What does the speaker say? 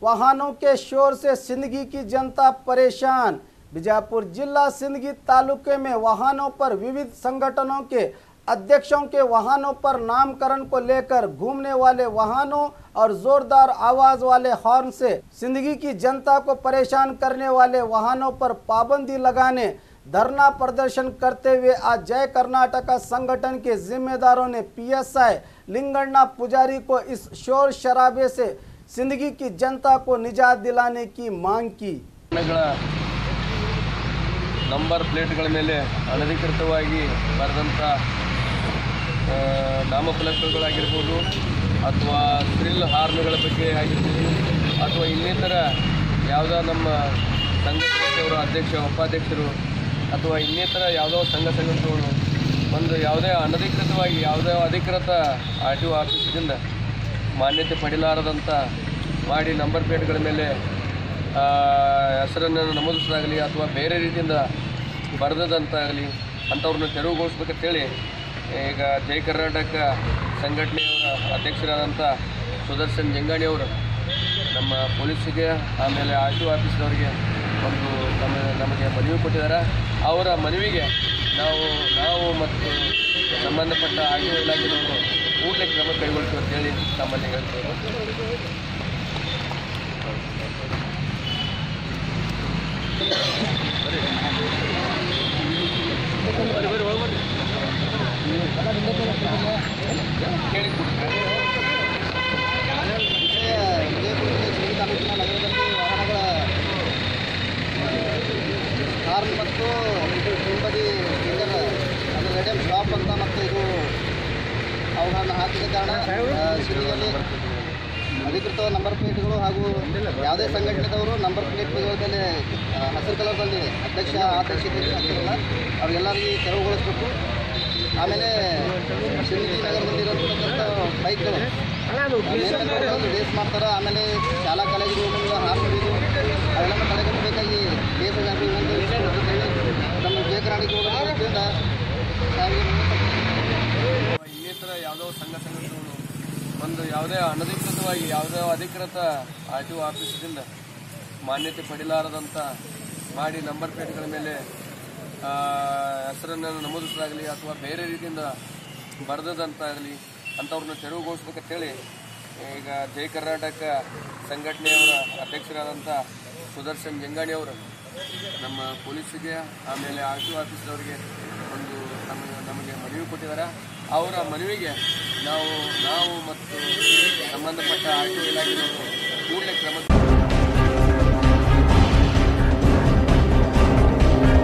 वाहनों के शोर से सिंदगी की जनता परेशान। बीजापुर जिला सिंदगी तालुके में वाहनों पर विविध संगठनों के अध्यक्षों के वाहनों पर नामकरण को लेकर घूमने वाले वाहनों और जोरदार आवाज वाले हॉर्न से सिंदगी की जनता को परेशान करने वाले वाहनों पर पाबंदी लगाने धरना प्रदर्शन करते हुए आज जय कर्नाटका संगठन के जिम्मेदारों ने पीएसआई लिंगण्णा पुजारी को इस शोर शराबे से सिंदगी की जनता को निजात दिलाने की मांग की। ನಂಬರ್ ಪ್ಲೇಟ್ಗಳ ಮೇಲೆ ಅನಧಿಕೃತವಾಗಿ ಬರೆದಂಥ ನಾಮಫಲಕಗಳಾಗಿರ್ಬೋದು ಅಥವಾ ಥ್ರಿಲ್ ಹಾರ್ನ್ಗಳ ಬಗ್ಗೆ ಆಗಿರ್ಬೋದು ಅಥವಾ ಇನ್ನಿತರ ಯಾವುದೋ ನಮ್ಮ ಸಂಘಟನೆಯವರ ಅಧ್ಯಕ್ಷ ಉಪಾಧ್ಯಕ್ಷರು ಅಥವಾ ಇನ್ನಿತರ ಯಾವುದೋ ಸಂಘಟನೆಗಳು ಒಂದು ಯಾವುದೇ ಅನಧಿಕೃತವಾಗಿ ಯಾವುದೋ ಅಧಿಕೃತ RTO ಆಫೀಸಿನಿಂದ ಮಾನ್ಯತೆ ಪಡೆಯಲಾರದಂಥ ಮಾಡಿ ನಂಬರ್ ಪ್ಲೇಟ್ಗಳ ಮೇಲೆ ಹೆಸರನ್ನು ನಮೂದಿಸೋದಾಗಲಿ ಅಥವಾ ಬೇರೆ ರೀತಿಯಿಂದ ಬರೆದಂತಾಗಲಿ ಅಂಥವ್ರನ್ನ ತೆರವುಗೊಳಿಸ್ಬೇಕಂತೇಳಿ ಈಗ ಜೈ ಕರ್ನಾಟಕ ಸಂಘಟನೆಯವರ ಅಧ್ಯಕ್ಷರಾದಂಥ ಸುದರ್ಶನ್ ಜಂಗಾಣಿಯವರು ನಮ್ಮ ಪೊಲೀಸಿಗೆ ಆಮೇಲೆ RTO ಆಫೀಸ್ನವರಿಗೆ ಒಂದು ನಮಗೆ ಮನವಿ ಕೊಟ್ಟಿದ್ದಾರೆ. ಅವರ ಮನವಿಗೆ ನಾವು ಮತ್ತು ಸಂಬಂಧಪಟ್ಟ RTO ಇಲಾಖೆಯವರು ಕೂಡಲೇ ಕ್ರಮ ಕೈಗೊಳ್ತೀವಿ ಅಂತೇಳಿ ತಮ್ಮಲ್ಲಿ ಹೇಳ್ತೇವೆ. ಹಾರ್ನ್ ಮತ್ತು ಹಿಂಬದಿ ಫಿಂಗರ್ ಅದು ರೆಡಿಯಮ್ ಸ್ಟಾಪ್ ಅಂತ ಮತ್ತು ಇದು ಅವುಗಳನ್ನು ಹಾಕಿದ ಕಾರಣ ಸಿಟಿಯಲ್ಲಿ ಅಧಿಕೃತ ನಂಬರ್ ಪ್ಲೇಟ್ಗಳು ಹಾಗೂ ಯಾವುದೇ ಸಂಘಟನೆದವರು ನಂಬರ್ ಪ್ಲೇಟ್ಗಳ ಮೇಲೆ ಹಸಿರು ಕಲರ್ದಲ್ಲಿ ಅಧ್ಯಕ್ಷತೆ ಹಾಕಿರಲ್ಲ ಅವ್ರಿಗೆಲ್ಲರಿಗೂ ತೆರವುಗೊಳಿಸಬೇಕು. ಆಮೇಲೆ ಸಿಂದಗಿ ನಗರದಲ್ಲಿರತಕ್ಕಂಥ ಬೈಕ್ಗಳು ರೇಸ್ ಮಾಡ್ತಾರೆ. ಆಮೇಲೆ ಶಾಲಾ ಕಾಲೇಜುಗಳ ಹಾರ್ನ್ ಹೊಡೆದು ಅವೆಲ್ಲ ತಡೆಗಟ್ಟಬೇಕಾಗಿ ದೇಶವ್ಯಾಪಿ ನಮ್ಮ ಜಯ ಕರ್ನಾಟಕದಿಂದ ಇನ್ನಿತರ ಯಾವುದೋ ಸಂಘಟನೆಗಳು ಒಂದು ಯಾವುದೇ ಅನಧಿಕೃತವಾಗಿ ಯಾವುದೋ ಅಧಿಕೃತ RTO ಆಫೀಸಿನಿಂದ ಮಾನ್ಯತೆ ಪಡೆಯಲಾರದಂಥ ಮಾಡಿ ನಂಬರ್ ಪ್ಲೇಟ್ಗಳ ಮೇಲೆ ಹೆಸರನ್ನು ನಮೂದಿಸೋದಾಗಲಿ ಅಥವಾ ಬೇರೆ ರೀತಿಯಿಂದ ಬರೆದಂತಾಗಲಿ ಅಂಥವ್ರನ್ನ ತೆರವುಗೊಳಿಸ್ಬೇಕಂತೇಳಿ ಈಗ ಜೈ ಕರ್ನಾಟಕ ಸಂಘಟನೆಯವರ ಅಧ್ಯಕ್ಷರಾದಂಥ ಸುದರ್ಶನ್ ಜಂಗಾಣಿಯವರು ನಮ್ಮ ಪೊಲೀಸಿಗೆ ಆಮೇಲೆ RTO ಆಫೀಸ್ನವರಿಗೆ ಒಂದು ನಮಗೆ ಮನವಿ ಕೊಟ್ಟಿದ್ದಾರೆ. ಅವರ ಮನವಿಗೆ ನಾವು ಮತ್ತು ಸಂಬಂಧಪಟ್ಟ RTO ಇಲಾಖೆಯವರು ಕೂಡಲೇ